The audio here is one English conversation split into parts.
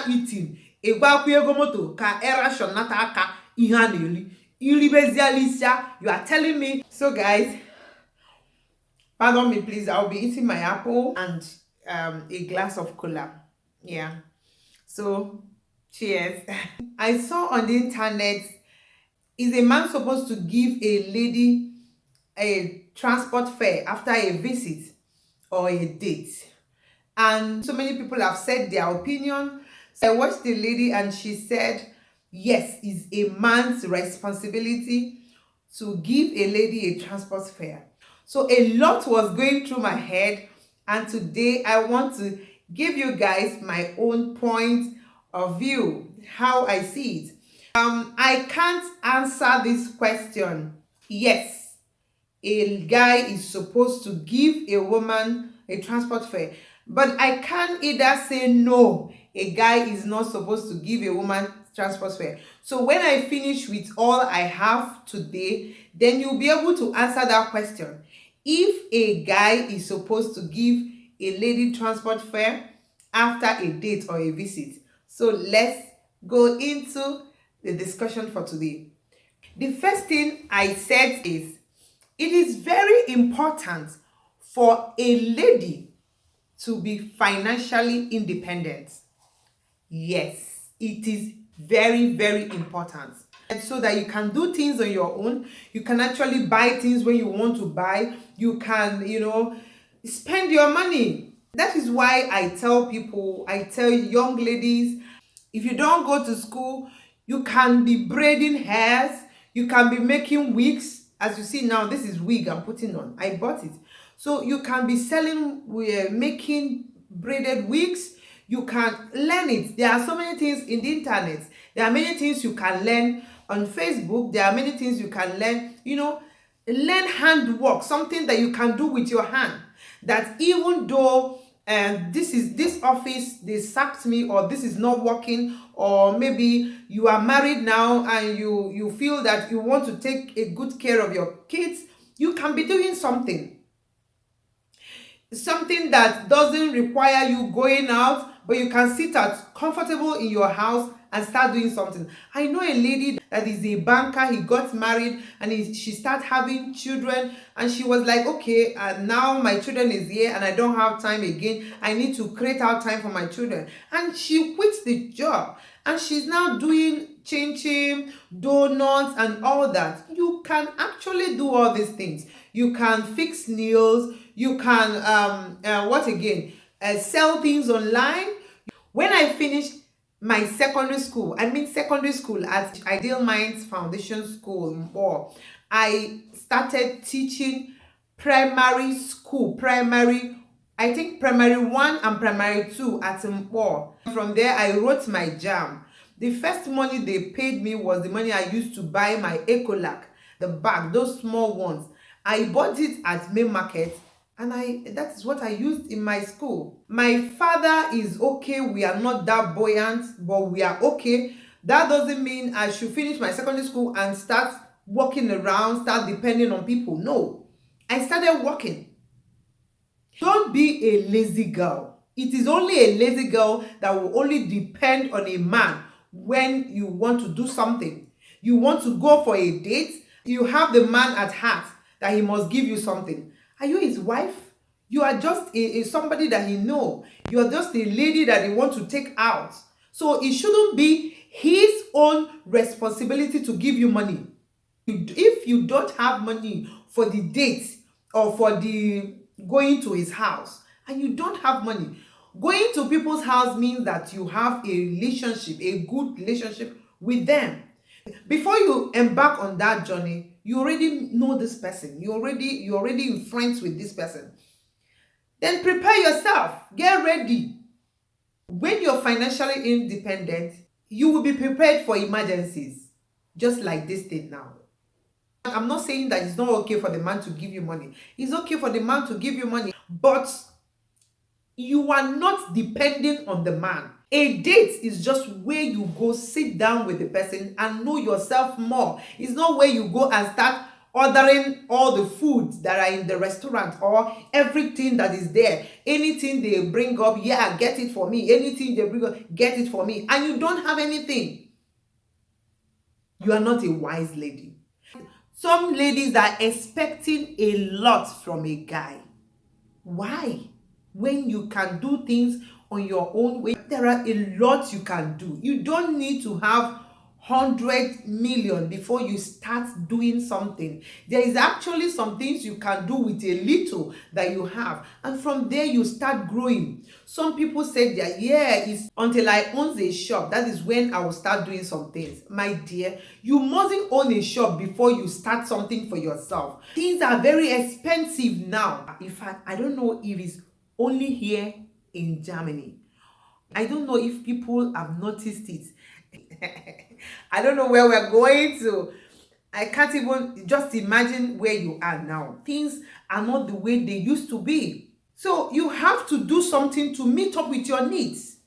start eating. Egwa ego moto ka ration nata aka ihe a na-eri. Iribezialisia, you are telling me. So guys, pardon me please, I'll be eating my apple and a glass of cola. Yeah. So, cheers. I saw on the internet, is a man supposed to give a lady a transport fare after a visit or a date? And so many people have said their opinion. So I watched the lady and she said, yes, it's a man's responsibility to give a lady a transport fare. So a lot was going through my head, and today I want to give you guys my own point of view, how I see it. I can't answer this question. Yes, a guy is supposed to give a woman a transport fare, but I can't either say no, a guy is not supposed to give a woman transport fare. So when I finish with all I have today, then you'll be able to answer that question. If a guy is supposed to give a lady transport fare after a date or a visit. So let's go into the discussion for today. The first thing I said is, it is very important for a lady to be financially independent. Yes, it is very, very important. And so that you can do things on your own. You can actually buy things when you want to buy. You can, spend your money. That is why I tell people, I tell young ladies, if you don't go to school, you can be braiding hairs. You can be making wigs. As you see now, this is wig I'm putting on. I bought it. So you can be selling, making braided wigs. You can learn it. There are so many things in the internet. There are many things you can learn on Facebook. There are many things you can learn. Learn handwork, something that you can do with your hand. That even though this office, they sacked me, or this is not working, or maybe you are married now and you feel that you want to take a good care of your kids, you can be doing something that doesn't require you going out, but you can sit at comfortable in your house and start doing something. I know a lady that is a banker. He got married and she started having children, and she was like, okay, now my children is here and I don't have time again. I need to create out time for my children. And she quit the job and she's now doing chin-chin, donuts and all that. You can actually do all these things. You can fix nails. You can sell things online. When I finished my secondary school at Ideal Minds Foundation School, or I started teaching primary school, I think primary 1 and primary 2 at Mpo. From there, I wrote my JAM. The first money they paid me was the money I used to buy my Ecolac, the bag, those small ones. I bought it at Main Market, and that is what I used in my school. My father is okay. We are not that buoyant, but we are okay. That doesn't mean I should finish my secondary school and start walking around, start depending on people. No, I started working. Don't be a lazy girl. It is only a lazy girl that will only depend on a man when you want to do something. You want to go for a date, you have the man at heart that he must give you something. Are you his wife? You are just somebody that he know. You are just a lady that he want to take out. So it shouldn't be his own responsibility to give you money. If you don't have money for the date or for the going to his house, and you don't have money, going to people's house means that you have a relationship, a good relationship with them. Before you embark on that journey, you already know this person. You're already friends with this person. Then prepare yourself. Get ready. When you're financially independent, you will be prepared for emergencies. Just like this thing now. I'm not saying that it's not okay for the man to give you money. It's okay for the man to give you money, but you are not depending on the man. A date is just where you go sit down with the person and know yourself more. It's not where you go and start ordering all the foods that are in the restaurant or everything that is there. Anything they bring up, yeah, get it for me. Anything they bring up, get it for me. And you don't have anything. You are not a wise lady. Some ladies are expecting a lot from a guy. Why? When you can do things on your own way, there are a lot you can do. You don't need to have 100 million before you start doing something. There is actually some things you can do with a little that you have, and from there you start growing. Some people say that, yeah, it's until I own a shop, that is when I will start doing some things. My dear, you mustn't own a shop before you start something for yourself. Things are very expensive now. In fact, I don't know if it's only here in Germany. I don't know if people have noticed it. I don't know where we're going to. I can't even just imagine where you are now. Things are not the way they used to be. So you have to do something to meet up with your needs.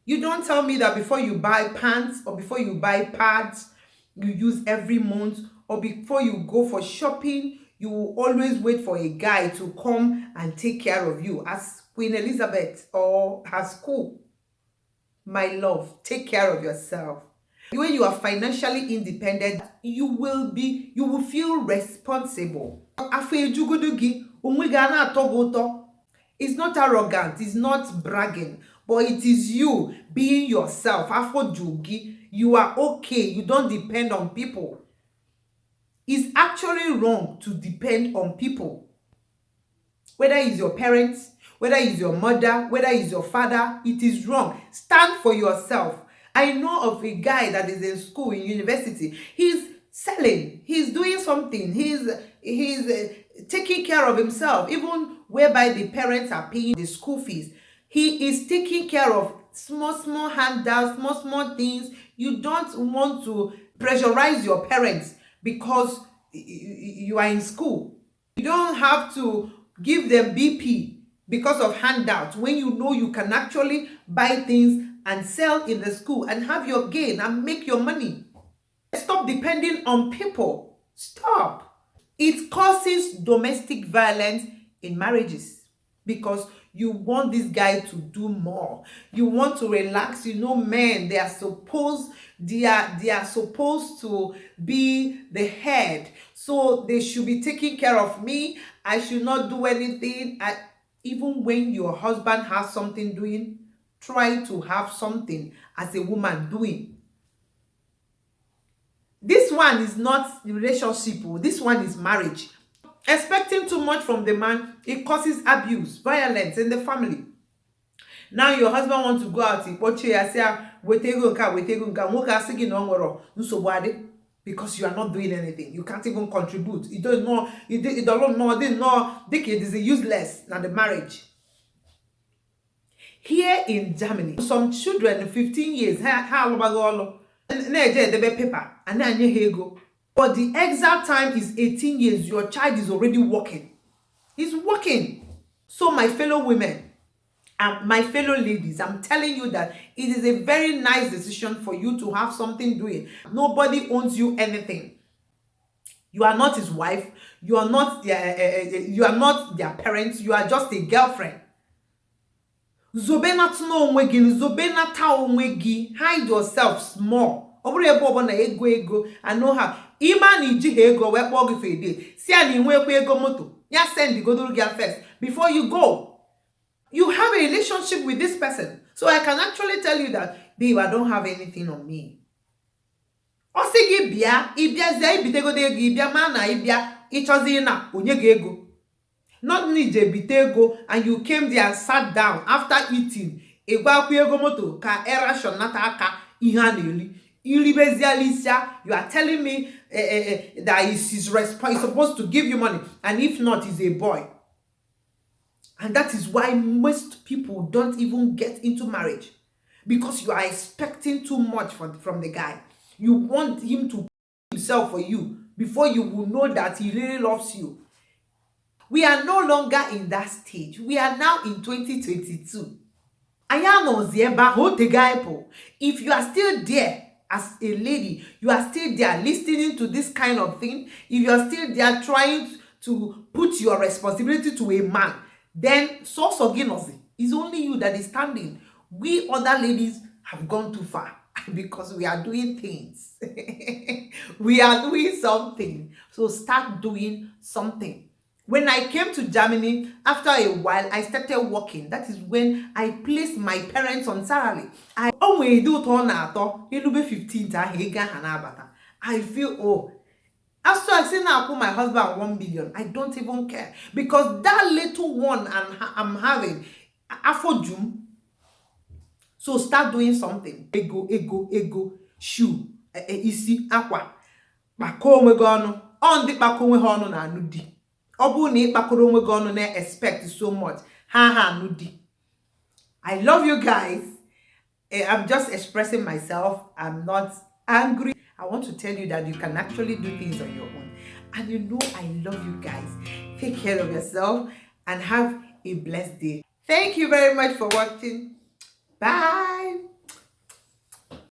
You don't tell me that before you buy pants or before you buy pads, you use every month, or before you go for shopping, you will always wait for a guy to come and take care of you as Queen Elizabeth or as school. My love, take care of yourself. When you are financially independent, you will feel responsible. It's not arrogant, it's not bragging, but it is you being yourself. You are okay, you don't depend on people. It's actually wrong to depend on people. Whether it's your parents, whether it's your mother, whether it's your father, it is wrong. Stand for yourself. I know of a guy that is in school, in university. He's selling. He's doing something. He's taking care of himself, even whereby the parents are paying the school fees. He is taking care of small handouts, small things. You don't want to pressurize your parents because you are in school. You don't have to give them BP because of handouts when you know you can actually buy things and sell in the school and have your gain and make your money. Stop depending on people. Stop. It causes domestic violence in marriages because you want this guy to do more. You want to relax. You know, men, they are supposed to be the head. So they should be taking care of me. I should not do anything. Even when your husband has something doing, try to have something as a woman doing. This one is not relationship. This one is marriage. Expecting too much from the man, it causes abuse, violence in the family. Now your husband wants to go out, because you are not doing anything. You can't even contribute. You don't know, you don't know, it is useless now the marriage. Here in Germany, some children 15 years, paper, and but the exact time is 18 years, your child is already working. He's working. So my fellow women and my fellow ladies, I'm telling you that it is a very nice decision for you to have something doing. Nobody owns you anything. You are not his wife. You are not their parents. You are just a girlfriend. Zobena tuno onwegi, zobena ta onwegi. Hide yourself small. I know how. Iman iji ego we kpọ gị fede. Si a na inwekwa ego moto. Ya send go do get first before you go. You have a relationship with this person. So I can actually tell you that, babe, I don't have anything on me. Osigi bia, ibia ze ibitego de ego, ibia mana ibia ichozi na onye ga ego. Not need je bitego and you came there and sat down after eating. Egwa akwa ego moto ka era shonata aka ihe na eli. You are telling me that he's supposed to give you money, and if not, he's a boy. And that is why most people don't even get into marriage, because you are expecting too much from the guy. You want him to himself for you before you will know that he really loves you. We are no longer in that stage. We are now in 2022. If you are still there, as a lady, you are still there listening to this kind of thing, if you are still there trying to put your responsibility to a man, then source of guinness is only you that is standing. We other ladies have gone too far because we are doing things. We are doing something. So start doing something. When I came to Germany, after a while, I started working. That is when I placed my parents on salary. I always do turn at all. You be 15 I feel, oh, after I say now I put my husband 1 million, I don't even care. Because that little one I'm having, after June, so start doing something. Ego, shoe, isi, aqua. Kpakọ onwe gị ọnụ. Ọ ndị kpakọ onwe ha ọnụ na anụ di. Ọ bụrụ na ịkpakọrọ onwe gị ọnụ na expect so much, ha anụ di. I love you guys. I'm just expressing myself. I'm not angry. I want to tell you that you can actually do things on your own. And you know I love you guys. Take care of yourself and have a blessed day. Thank you very much for watching. Bye.